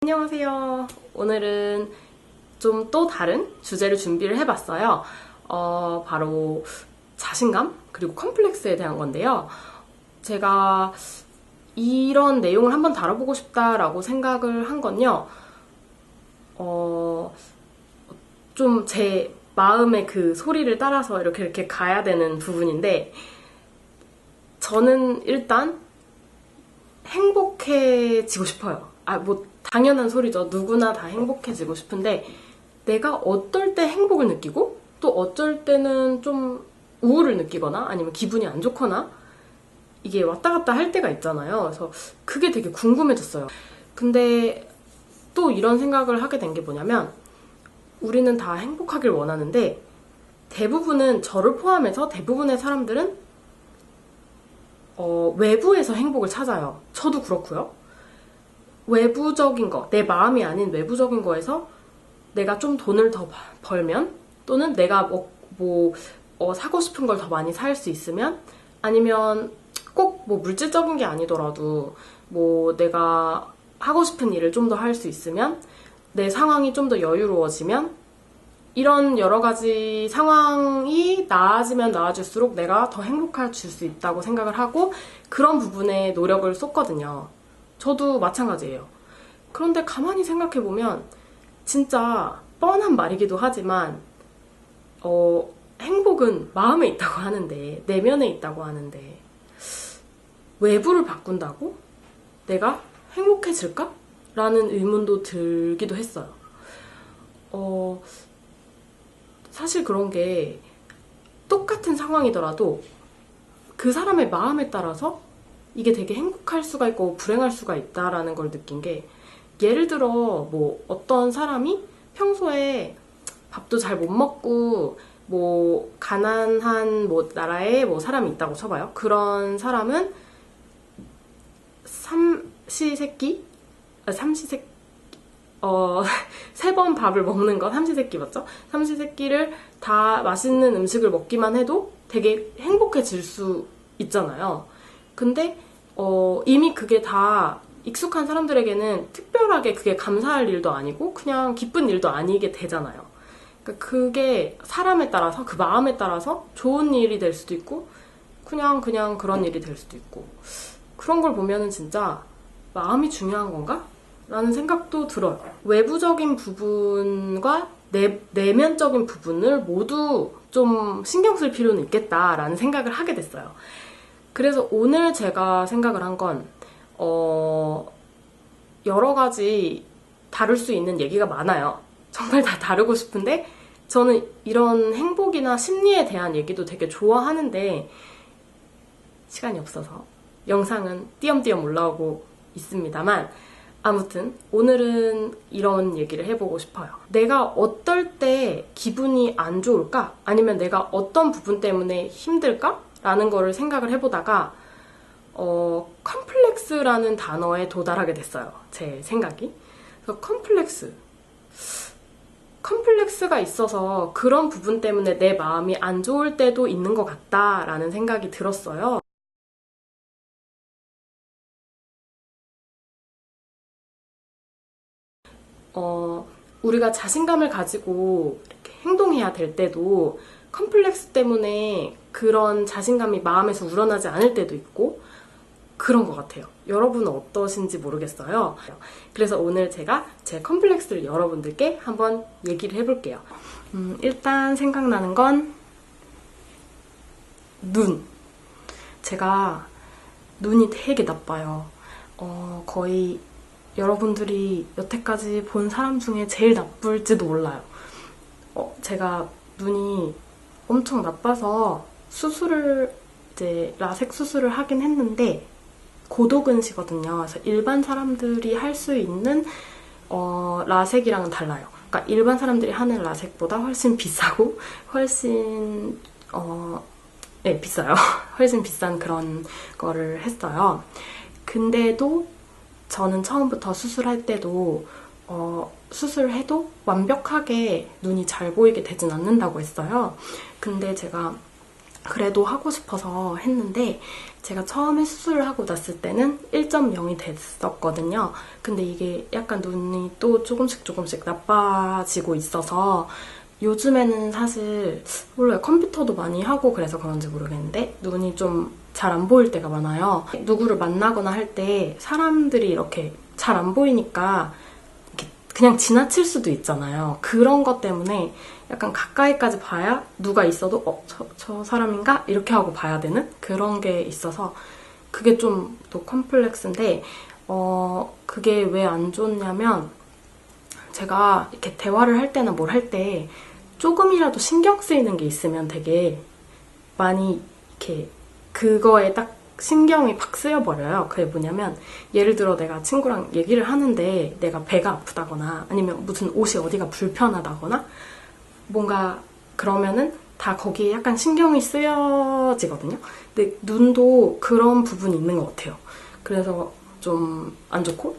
안녕하세요. 오늘은 좀 또 다른 주제를 준비를 해봤어요. 바로 자신감 그리고 컴플렉스에 대한 건데요. 제가 이런 내용을 한번 다뤄보고 싶다라고 생각을 한 건요. 좀 제 마음의 그 소리를 따라서 이렇게 가야 되는 부분인데, 저는 일단 행복해지고 싶어요. 당연한 소리죠. 누구나 다 행복해지고 싶은데, 내가 어떨 때 행복을 느끼고, 또 어쩔 때는 좀 우울을 느끼거나, 아니면 기분이 안 좋거나, 이게 왔다 갔다 할 때가 있잖아요. 그래서 그게 되게 궁금해졌어요. 근데 또 이런 생각을 하게 된 게 뭐냐면, 우리는 다 행복하길 원하는데, 대부분은, 저를 포함해서 대부분의 사람들은 외부에서 행복을 찾아요. 저도 그렇고요. 외부적인 거, 내 마음이 아닌 외부적인 거에서 내가 좀 돈을 더 벌면, 또는 내가 사고 싶은 걸 더 많이 살 수 있으면, 아니면 꼭 물질적인 게 아니더라도 내가 하고 싶은 일을 좀 더 할 수 있으면, 내 상황이 좀 더 여유로워지면, 이런 여러 가지 상황이 나아지면 나아질수록 내가 더 행복해질 수 있다고 생각을 하고, 그런 부분에 노력을 쏟거든요. 저도 마찬가지예요. 그런데 가만히 생각해보면 진짜 뻔한 말이기도 하지만 행복은 마음에 있다고 하는데, 내면에 있다고 하는데, 외부를 바꾼다고 내가 행복해질까? 라는 의문도 들기도 했어요. 사실 그런 게 똑같은 상황이더라도 그 사람의 마음에 따라서 이게 되게 행복할 수가 있고 불행할 수가 있다라는 걸 느낀 게, 예를 들어 어떤 사람이 평소에 밥도 잘 못 먹고 가난한 나라에 사람이 있다고 쳐봐요. 그런 사람은 세 번 밥을 먹는 거, 삼시세끼 맞죠? 삼시세끼를 다 맛있는 음식을 먹기만 해도 되게 행복해질 수 있잖아요. 근데 이미 그게 다 익숙한 사람들에게는 특별하게 그게 감사할 일도 아니고 그냥 기쁜 일도 아니게 되잖아요. 그러니까 그게 사람에 따라서, 그 마음에 따라서 좋은 일이 될 수도 있고 그냥 그런 일이 될 수도 있고, 그런 걸 보면은 진짜 마음이 중요한 건가? 라는 생각도 들어요. 외부적인 부분과 내면적인 부분을 모두 좀 신경 쓸 필요는 있겠다라는 생각을 하게 됐어요. 그래서 오늘 제가 생각을 한 건, 여러 가지 다룰 수 있는 얘기가 많아요. 정말 다 다루고 싶은데, 저는 이런 행복이나 심리에 대한 얘기도 되게 좋아하는데 시간이 없어서 영상은 띄엄띄엄 올라오고 있습니다만, 아무튼 오늘은 이런 얘기를 해보고 싶어요. 내가 어떨 때 기분이 안 좋을까? 아니면 내가 어떤 부분 때문에 힘들까? 라는 거를 생각을 해보다가 컴플렉스라는 단어에 도달하게 됐어요. 제 생각이. 그래서 컴플렉스가 있어서 그런 부분 때문에 내 마음이 안 좋을 때도 있는 것 같다라는 생각이 들었어요. 우리가 자신감을 가지고 이렇게 행동해야 될 때도 컴플렉스 때문에 그런 자신감이 마음에서 우러나지 않을 때도 있고 그런 것 같아요. 여러분은 어떠신지 모르겠어요. 그래서 오늘 제가 제 컴플렉스를 여러분들께 한번 얘기를 해볼게요. 일단 생각나는 건 눈. 제가 눈이 되게 나빠요. 거의 여러분들이 여태까지 본 사람 중에 제일 나쁠지도 몰라요. 제가 눈이 엄청 나빠서 라섹 수술을 하긴 했는데 고도근시거든요. 그래서 일반 사람들이 할 수 있는 라섹이랑은 달라요. 그러니까 일반 사람들이 하는 라섹보다 훨씬 비싸고 훨씬 비싸요. 훨씬 비싼 그런 거를 했어요. 근데도 저는 처음부터 수술할 때도 수술해도 완벽하게 눈이 잘 보이게 되진 않는다고 했어요. 근데 제가 그래도 하고 싶어서 했는데 제가 처음에 수술을 하고 났을 때는 1.0이 됐었거든요. 근데 이게 약간 눈이 또 조금씩 나빠지고 있어서 요즘에는 사실 몰라요. 컴퓨터도 많이 하고 그래서 그런지 모르겠는데 눈이 좀 잘 안 보일 때가 많아요. 누구를 만나거나 할 때 사람들이 이렇게 잘 안 보이니까 이렇게 그냥 지나칠 수도 있잖아요. 그런 것 때문에 약간 가까이까지 봐야 누가 있어도 저 사람인가? 이렇게 하고 봐야 되는 그런 게 있어서 그게 좀 또 컴플렉스인데 그게 왜 안 좋냐면 제가 이렇게 대화를 할 때나 뭘 할 때 조금이라도 신경 쓰이는 게 있으면 되게 많이 이렇게 그거에 딱 신경이 팍 쓰여버려요. 그게 뭐냐면 예를 들어 내가 친구랑 얘기를 하는데 내가 배가 아프다거나 아니면 무슨 옷이 어디가 불편하다거나 뭔가 그러면은 다 거기에 약간 신경이 쓰여지거든요. 근데 눈도 그런 부분이 있는 것 같아요. 그래서 좀 안 좋고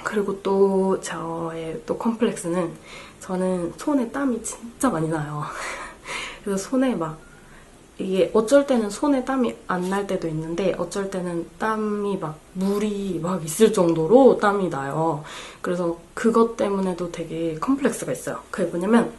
그리고 또 저의 또 컴플렉스는 저는 손에 땀이 진짜 많이 나요. 그래서 손에 막 이게 어쩔 때는 손에 땀이 안 날 때도 있는데 어쩔 때는 땀이 막 물이 막 있을 정도로 땀이 나요. 그래서 그것 때문에도 되게 컴플렉스가 있어요. 그게 뭐냐면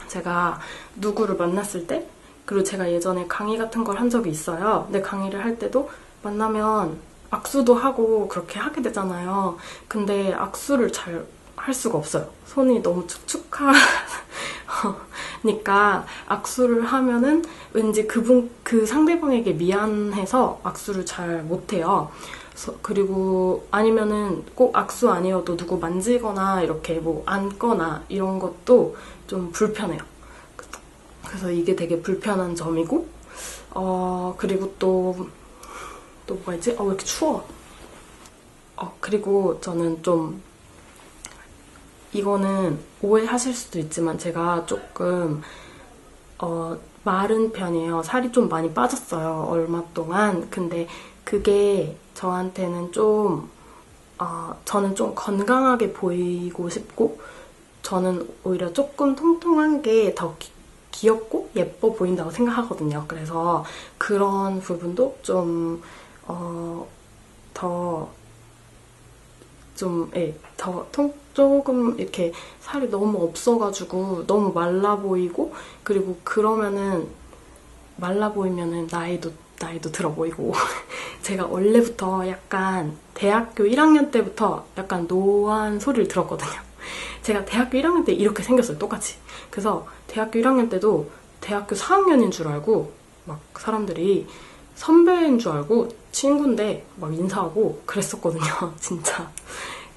제가 누구를 만났을 때 그리고 제가 예전에 강의 같은 걸 한 적이 있어요. 근데 강의를 할 때도 만나면 악수도 하고 그렇게 하게 되잖아요. 근데 악수를 잘 할 수가 없어요. 손이 너무 축축하니까 악수를 하면은 왠지 그 상대방에게 미안해서 악수를 잘 못해요. 그리고 아니면은 꼭 악수 아니어도 누구 만지거나 이렇게 뭐 안거나 이런 것도 좀 불편해요. 그래서 이게 되게 불편한 점이고 그리고 또 뭐가 있지? 왜 이렇게 추워? 그리고 저는 좀 이거는 오해하실 수도 있지만 제가 조금 마른 편이에요. 살이 좀 많이 빠졌어요. 얼마 동안. 근데 그게 저한테는 좀 저는 좀 건강하게 보이고 싶고 저는 오히려 조금 통통한 게 더 귀엽고 예뻐 보인다고 생각하거든요. 그래서 그런 부분도 좀 조금 이렇게 살이 너무 없어가지고 너무 말라 보이고 그리고 그러면은 말라 보이면은 나이도 들어 보이고 제가 원래부터 약간 대학교 1학년 때부터 약간 노안 소리를 들었거든요. 제가 대학교 1학년 때 이렇게 생겼어요. 똑같이. 그래서 대학교 1학년 때도 대학교 4학년인 줄 알고 막 사람들이 선배인 줄 알고 친구인데 막 인사하고 그랬었거든요. 진짜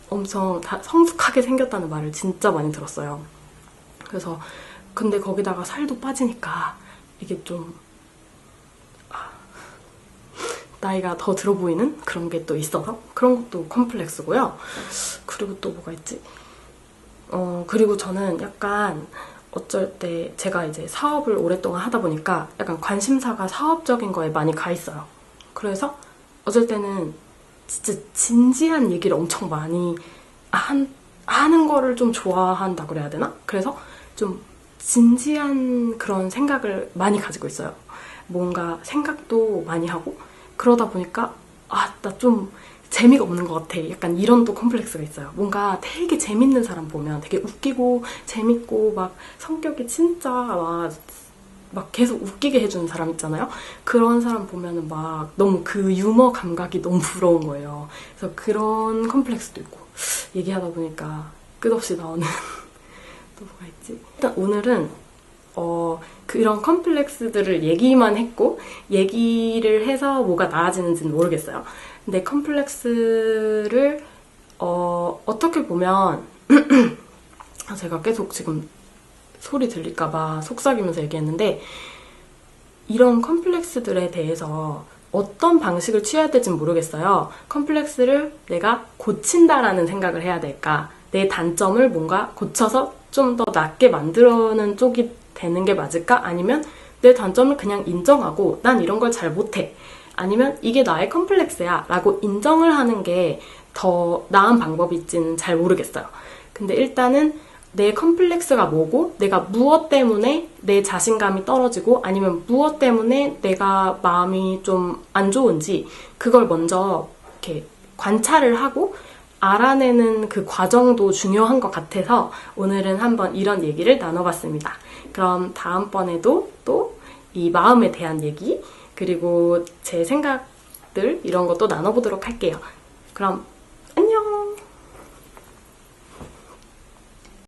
엄청 다 성숙하게 생겼다는 말을 진짜 많이 들었어요. 그래서 근데 거기다가 살도 빠지니까 이게 좀 나이가 더 들어 보이는 그런 게 또 있어서 그런 것도 컴플렉스고요. 그리고 또 뭐가 있지? 그리고 저는 약간 어쩔 때 제가 이제 사업을 오랫동안 하다 보니까 약간 관심사가 사업적인 거에 많이 가 있어요. 그래서 어쩔 때는 진짜 진지한 얘기를 엄청 많이 하는 거를 좀 좋아한다고 그래야 되나? 그래서 좀 진지한 그런 생각을 많이 가지고 있어요. 뭔가 생각도 많이 하고 그러다 보니까 나 좀 재미가 없는 것 같아. 약간 이런 또 컴플렉스가 있어요. 뭔가 되게 재밌는 사람 보면 되게 웃기고 재밌고 막 성격이 진짜 막 계속 웃기게 해주는 사람 있잖아요. 그런 사람 보면은 막 너무 그 유머 감각이 너무 부러운 거예요. 그래서 그런 컴플렉스도 있고 얘기하다 보니까 끝없이 나오는 또 뭐가 있지? 일단 오늘은 그런 컴플렉스들을 얘기만 했고 얘기를 해서 뭐가 나아지는지는 모르겠어요. 근데 컴플렉스를 어떻게 보면 제가 계속 지금 소리 들릴까봐 속삭이면서 얘기했는데 이런 컴플렉스들에 대해서 어떤 방식을 취해야 될지는 모르겠어요. 컴플렉스를 내가 고친다라는 생각을 해야 될까? 내 단점을 뭔가 고쳐서 좀 더 낫게 만들어는 쪽이 되는 게 맞을까? 아니면 내 단점을 그냥 인정하고 난 이런 걸 잘 못해. 아니면 이게 나의 컴플렉스야 라고 인정을 하는 게 더 나은 방법일지는 잘 모르겠어요. 근데 일단은 내 컴플렉스가 뭐고 내가 무엇 때문에 내 자신감이 떨어지고 아니면 무엇 때문에 내가 마음이 좀 안 좋은지 그걸 먼저 이렇게 관찰을 하고 알아내는 그 과정도 중요한 것 같아서 오늘은 한번 이런 얘기를 나눠봤습니다. 그럼 다음번에도 또 이 마음에 대한 얘기 그리고 제 생각들 이런 것도 나눠보도록 할게요. 그럼